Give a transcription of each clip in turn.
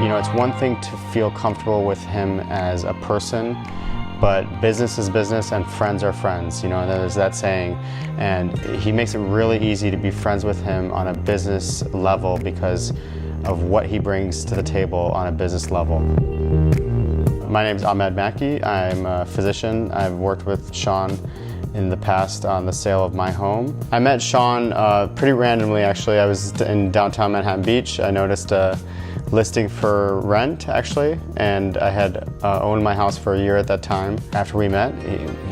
You know, it's one thing to feel comfortable with him as a person, but business is business and friends are friends, you know, and there's that saying. And he makes it really easy to be friends with him on a business level because of what he brings to the table on a business level. My name is Ahmed Maki. I'm a physician. I've worked with Shawn in the past on the sale of my home. I met Shawn pretty randomly, actually. I was in downtown Manhattan Beach. I noticed a listing for rent, actually, and I had owned my house for a year at that time. After we met,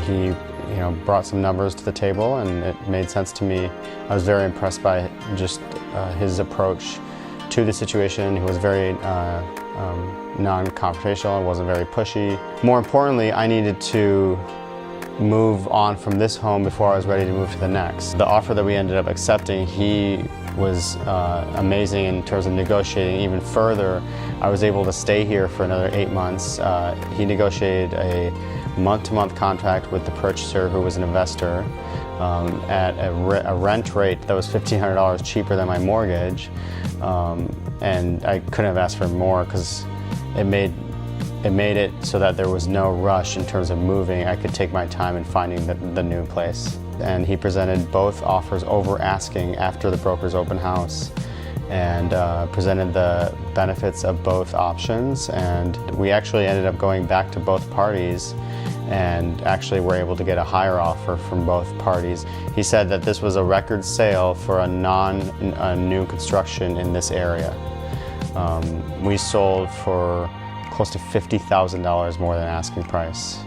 he brought some numbers to the table, and it made sense to me. I was very impressed by just his approach to the situation. He was very non-confrontational and wasn't very pushy. More importantly, I needed to move on from this home before I was ready to move to the next. The offer that we ended up accepting, he was amazing in terms of negotiating even further. I was able to stay here for another 8 months. He negotiated a month-to-month contract with the purchaser, who was an investor, at a rent rate that was $1,500 cheaper than my mortgage. And I couldn't have asked for more because it made it so that there was no rush in terms of moving. I could take my time in finding the new place. And he presented both offers over asking after the broker's open house, and presented the benefits of both options. And we actually ended up going back to both parties and actually were able to get a higher offer from both parties. He said that this was a record sale for a new construction in this area. We sold for close to $50,000 more than asking price,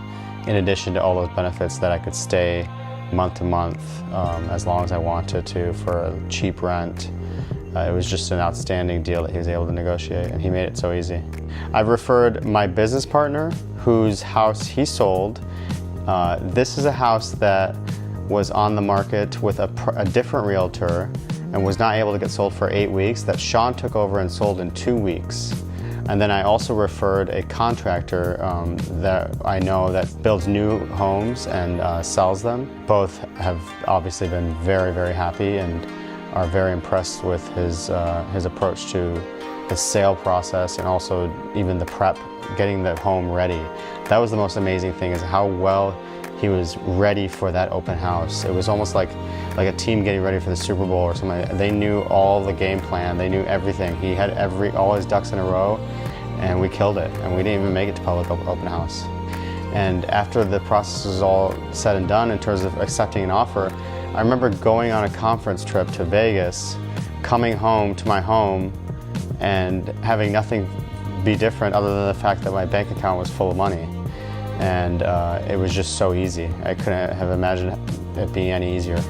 in addition to all those benefits that I could stay month to month as long as I wanted to for a cheap rent. It was just an outstanding deal that he was able to negotiate, and he made it so easy. I've referred my business partner, whose house he sold. This is a house that was on the market with a different realtor and was not able to get sold for 8 weeks, that Shawn took over and sold in 2 weeks. And then I also referred a contractor that I know that builds new homes and sells them. Both have obviously been very, very happy and are very impressed with his approach to the sale process, and also even the prep, getting the home ready. That was the most amazing thing, is how well he was ready for that open house. It was almost like a team getting ready for the Super Bowl or something. They knew all the game plan, they knew everything. He had all his ducks in a row, and we killed it. And we didn't even make it to public open house. And after the process was all said and done in terms of accepting an offer, I remember going on a conference trip to Vegas, coming home to my home, and having nothing be different other than the fact that my bank account was full of money. And it was just so easy. I couldn't have imagined it being any easier.